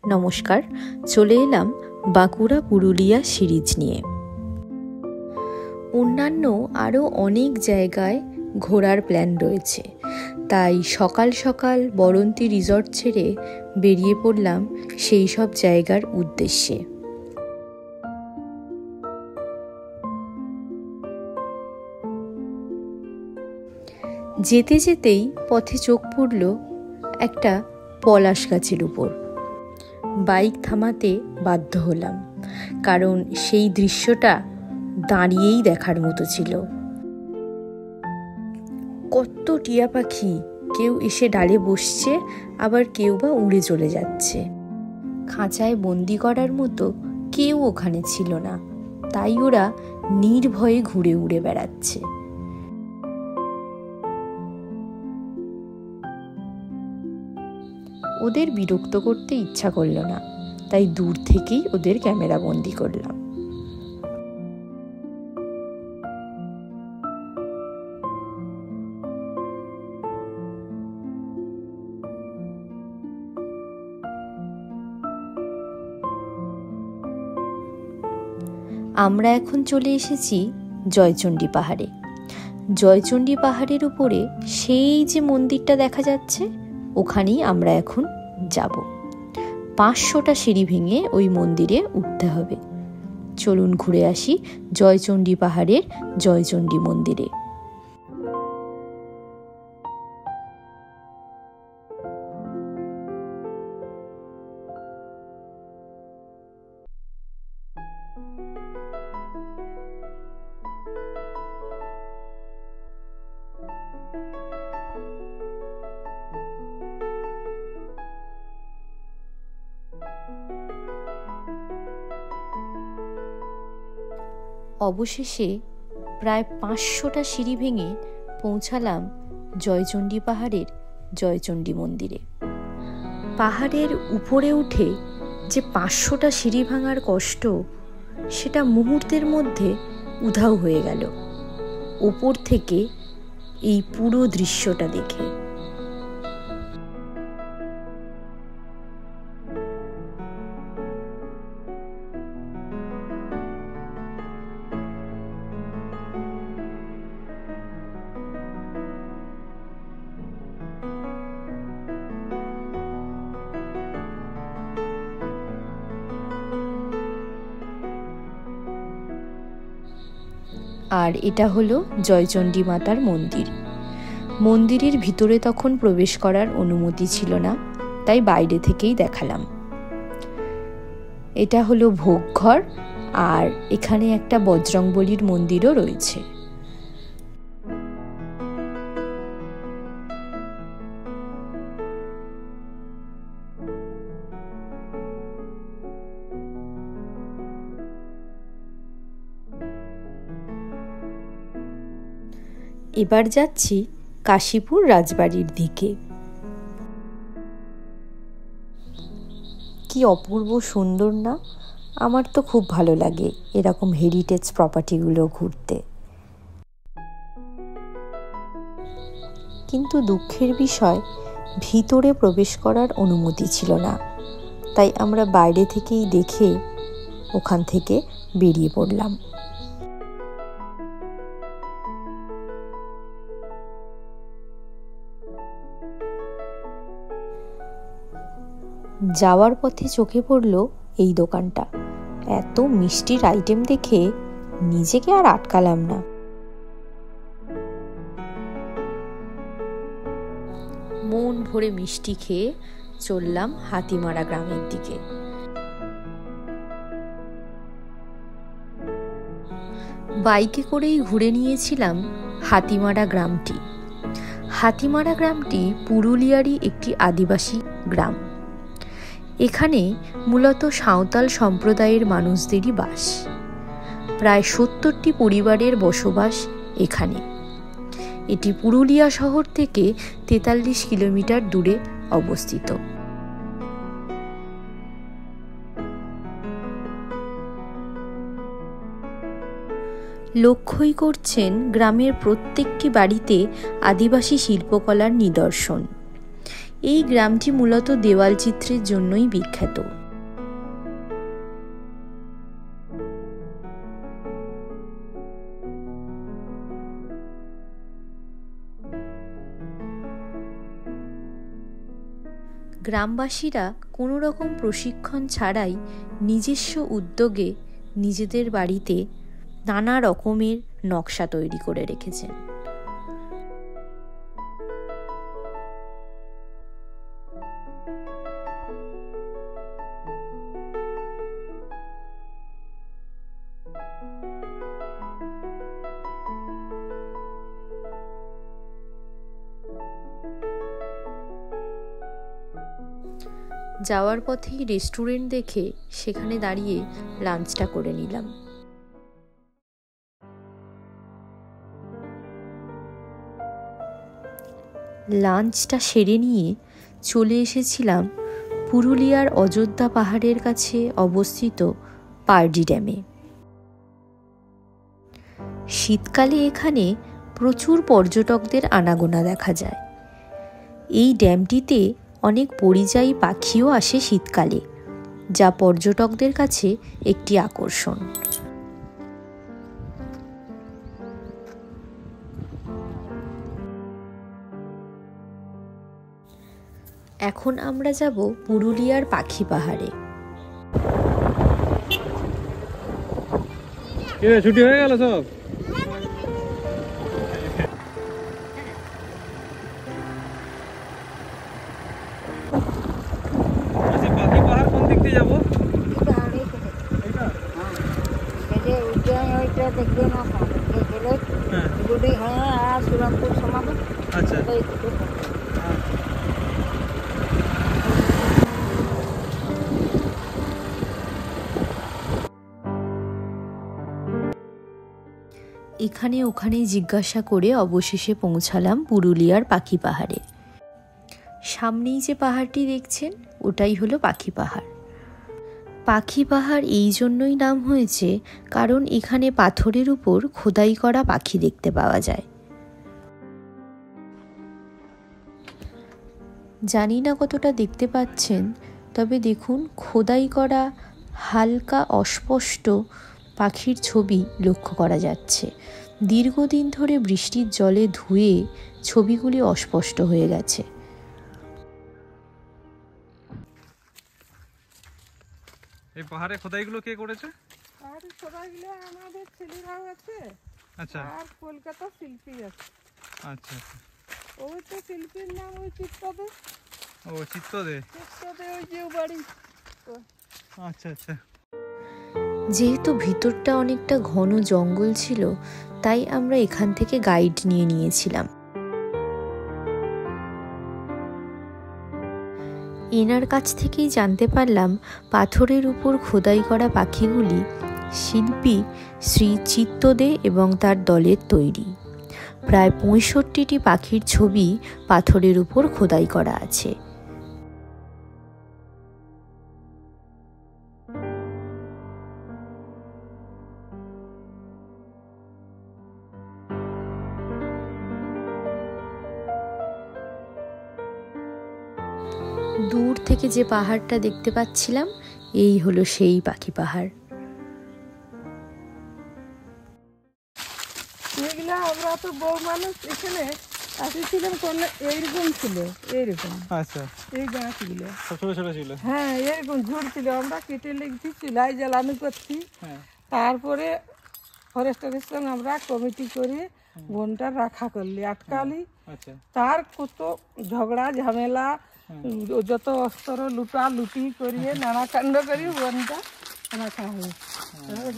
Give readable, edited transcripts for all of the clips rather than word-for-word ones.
নমস্কার, চলে এলাম বাঁকুড়া পুরুলিয়া সিরিজ নিয়ে। অন্যান্য আরও অনেক জায়গায় ঘোরার প্ল্যান রয়েছে, তাই সকাল সকাল বরন্তী রিসর্ট ছেড়ে বেরিয়ে পড়লাম সেই সব জায়গার উদ্দেশ্যে। যেতে যেতেই পথে চোখ পড়ল একটা পলাশ গাছের উপর। বাইক থামাতে বাধ্য হলাম, কারণ সেই দৃশ্যটা দাঁড়িয়েই দেখার মতো ছিল। কত টিয়া পাখি, কেউ এসে ডালে বসছে, আবার কেউ বা উড়ে চলে যাচ্ছে। খাঁচায় বন্দি করার মতো কেউ ওখানে ছিল না, তাই ওরা নির্ভয়ে ঘুরে উড়ে বেড়াচ্ছে। ওদের বিরক্ত করতে ইচ্ছা করলো না, তাই দূর থেকেই ওদের ক্যামেরা বন্দি করলাম। আমরা এখন চলে এসেছি জয়চণ্ডী পাহাড়ে। জয়চণ্ডী পাহাড়ের উপরে সেই যে মন্দিরটা দেখা যাচ্ছে, ওখানেই আমরা এখন যাব। 500টা সিঁড়ি ভেঙে ওই মন্দিরে উঠতে হবে। চলুন ঘুরে আসি জয়চণ্ডী পাহাড়ের জয়চণ্ডী মন্দিরে। অবশেষে প্রায় 500টা সিঁড়ি ভেঙে পৌঁছালাম জয়চণ্ডী পাহাড়ের জয়চণ্ডী মন্দিরে। পাহাড়ের উপরে উঠে যে 500টা সিঁড়ি ভাঙার কষ্ট, সেটা মুহূর্তের মধ্যে উধাও হয়ে গেল ওপর থেকে এই পুরো দৃশ্যটা দেখে। আর এটা হলো জয়চণ্ডী মাতার মন্দির। মন্দিরের ভিতরে তখন প্রবেশ করার অনুমতি ছিল না, তাই বাইরে থেকেই দেখালাম। এটা হলো ভোগঘর, আর এখানে একটা বজরংবলীর মন্দিরও রয়েছে। এবার যাচ্ছি কাশীপুর রাজবাড়ির দিকে। কি অপূর্ব সুন্দর না! আমার তো খুব ভালো লাগে এরকম হেরিটেজ প্রপার্টিগুলো ঘুরতে। কিন্তু দুঃখের বিষয়, ভিতরে প্রবেশ করার অনুমতি ছিল না, তাই আমরা বাইরে থেকেই দেখে ওখান থেকে বেরিয়ে পড়লাম। যাওয়ার পথে চোখে পড়ল এই দোকানটা। এত মিষ্টির আইটেম দেখে নিজেকে আর আটকালাম না। মন ভরে মিষ্টি খেয়ে চললাম হাতিমারা গ্রামের দিকে। বাইকে করেই ঘুরে নিয়েছিলাম হাতিমারা গ্রামটি। হাতিমারা গ্রামটি পুরুলিয়ারই একটি আদিবাসী গ্রাম। এখানে মূলত সাঁওতাল সম্প্রদায়ের মানুষদেরই বাস। প্রায় 70টি পরিবারের বসবাস এখানে। এটি পুরুলিয়া শহর থেকে 43 কিলোমিটার দূরে অবস্থিত। লক্ষ্যই করছেন গ্রামের প্রত্যেকটি বাড়িতে আদিবাসী শিল্পকলার নিদর্শন। এই গ্রামটি মূলত দেওয়াল চিত্রের জন্যই বিখ্যাত। গ্রামবাসীরা কোনো রকম প্রশিক্ষণ ছাড়াই নিজস্ব উদ্যোগে নিজেদের বাড়িতে নানা রকমের নকশা তৈরি করে রেখেছেন। যাওয়ার পথেই রেস্টুরেন্ট দেখে সেখানে দাঁড়িয়ে লাঞ্চটা করে নিলাম। লাঞ্চটা সেরে নিয়ে চলে এসেছিলাম পুরুলিয়ার অযোধ্যা পাহাড়ের কাছে অবস্থিত পারডি ড্যামে। শীতকালে এখানে প্রচুর পর্যটকদের আনাগোনা দেখা যায়। এই ড্যামটিতে অনেক পরিযায়ী পাখিও আসে শীতকালে, যা পর্যটকদের কাছে একটি আকর্ষণ। এখন আমরা যাব পুরুলিয়ার পাখি পাহাড়ে। ছুটি হয়ে গেল সব। পাখি পাহাড় কোন দিক দিয়ে যাবো? আচ্ছা, এখানে ওখানে জিজ্ঞাসা করে অবশেষে পৌঁছালাম পুরুলিয়ার পাখি পাহাড়ে। সামনেই যে পাহাড়টি দেখছেন ওটাই হলো পাখি পাহাড়। পাখি পাহাড় এই জন্যই নাম হয়েছে কারণ এখানে পাথরের উপর খোদাই করা পাখি দেখতে পাওয়া যায়। জানি না কতটা দেখতে পাচ্ছেন, তবে দেখুন খোদাই করা হালকা অস্পষ্ট পাখির ছবি লক্ষ্য করা যাচ্ছে। দীর্ঘদিন ধরে বৃষ্টির জলে ধুয়ে ছবিগুলি অস্পষ্ট হয়ে গেছে। এই পাহাড়ে খোদাইগুলো কে করেছে? পাহাড়ের খোদাইগুলো আমাদের ছেলেরাও আছে। আচ্ছা, আর কলকাতা শিল্পী আছে। আচ্ছা, ওই তো শিল্পীর নাম ওই চিত্তদে। ও চিত্তদে। চিত্তদে ওই যে বাড়ি। আচ্ছা আচ্ছা। যেহেতু ভিতরটা অনেকটা ঘন জঙ্গল ছিল, তাই আমরা এখান থেকে গাইড নিয়ে নিয়েছিলাম। এনার কাছ থেকেই জানতে পারলাম পাথরের উপর খোদাই করা পাখিগুলি শিল্পী শ্রী চিত্তদে এবং তার দলের তৈরি। প্রায় ৬৫টি পাখির ছবি পাথরের উপর খোদাই করা আছে। দূর থেকে যে পাহাড়টা দেখতে পাচ্ছিলাম এই হলো সেই পাখি পাহাড়। এগুলা আমরা তো বউ মানুষ এখানে আসেছিলাম, এইরকম ছিল, এইরকম। আচ্ছা, এই গাছগুলো ছোট ছোট ছিল। হ্যাঁ, এরকম ঝুড় ছিল। আমরা কেটে লিখছি, চুলাই জ্বালানি করছি। তারপরে ফরেস্টারের সঙ্গে আমরা কমিটি করে বনটা রাখা করলি, আটকালি। তার কত ঝগড়া ঝামেলা, যত অস্ত্র লুটা লুটি করিয়ে নানা কাণ্ড করি বনটা রাখা হয়েছে,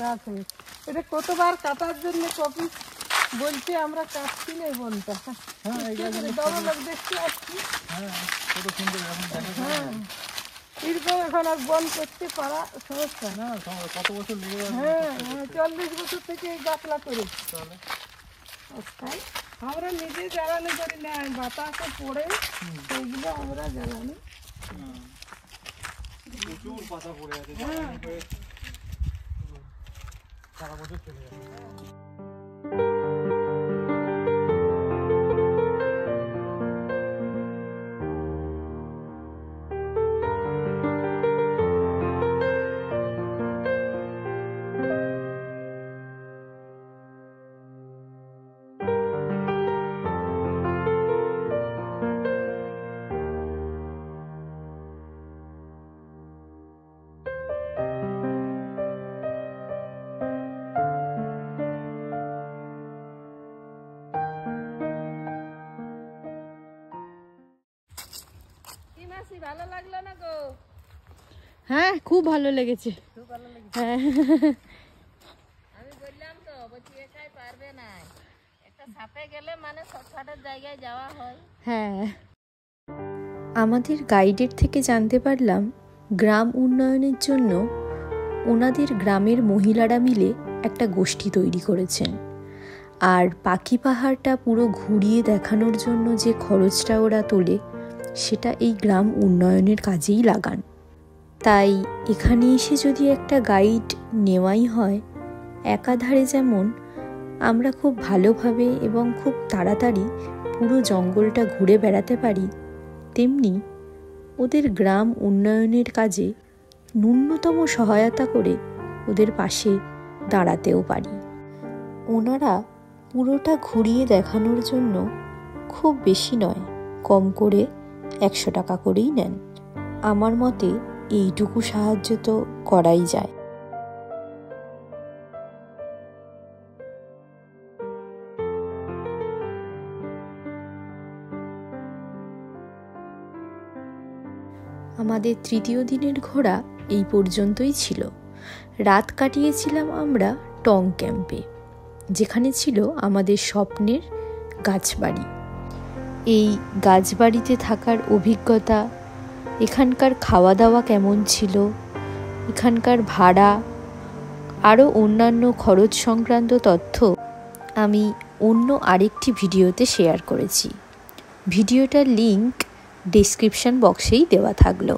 গাছ হয়েছে। এটা কতবার কাটার জন্য কপি বলছে, আমরা কাটছি না এই বনটা। বড় লোক দেখতে আসছি। হ্যাঁ, এরকম এখন আর বন করতে পারা সমস্যা না। কত বছর লেগে? হ্যাঁ, 40 বছর থেকে এই গাছলা করি। তাই আমরা নিজে জ্বালানি করি না, বাতাসে পড়ে সেইগুলো আমরা জ্বালানি। প্রচুর পাতা পড়ে আছে, সারা বছর চলে যাবে। ভালো লাগলো না গো? হ্যাঁ, খুব ভালো লেগেছে। হ্যাঁ, আমি বললাম তো, বলছি একাই পারবে না, একটা সাথে গেলে মানে শর্টকাটের জায়গায় যাওয়া হয়। হ্যাঁ। আমাদের গাইডের থেকে জানতে পারলাম গ্রাম উন্নয়নের জন্য ওনাদের গ্রামের মহিলারা মিলে একটা গোষ্ঠী তৈরি করেছেন। আর পাখি পাহাড়টা পুরো ঘুরিয়ে দেখানোর জন্য যে খরচটা ওরা তোলে সেটা এই গ্রাম উন্নয়নের কাজেই লাগান। তাই এখানে এসে যদি একটা গাইড নেওয়াই হয়, একাধারে যেমন আমরা খুব ভালোভাবে এবং খুব তাড়াতাড়ি পুরো জঙ্গলটা ঘুরে বেড়াতে পারি, তেমনি ওদের গ্রাম উন্নয়নের কাজে ন্যূনতম সহায়তা করে ওদের পাশে দাঁড়াতেও পারি। ওনারা পুরোটা ঘুরিয়ে দেখানোর জন্য খুব বেশি নয়, কম করে 100 টাকা করেই নেন। আমার মতে এইটুকু সাহায্য তো করাই যায়। আমাদের তৃতীয় দিনের ঘোরা এই পর্যন্তই ছিল। রাত কাটিয়েছিলাম আমরা টং ক্যাম্পে, যেখানে ছিল আমাদের স্বপ্নের গাছবাড়ি। এই গাছবাড়িতে থাকার অভিজ্ঞতা, এখানকার খাওয়া দাওয়া কেমন ছিল, এখানকার ভাড়া, আরও অন্যান্য খরচ সংক্রান্ত তথ্য আমি অন্য আরেকটি ভিডিওতে শেয়ার করেছি। ভিডিওটার লিংক ডেসক্রিপশন বক্সেই দেওয়া থাকলো।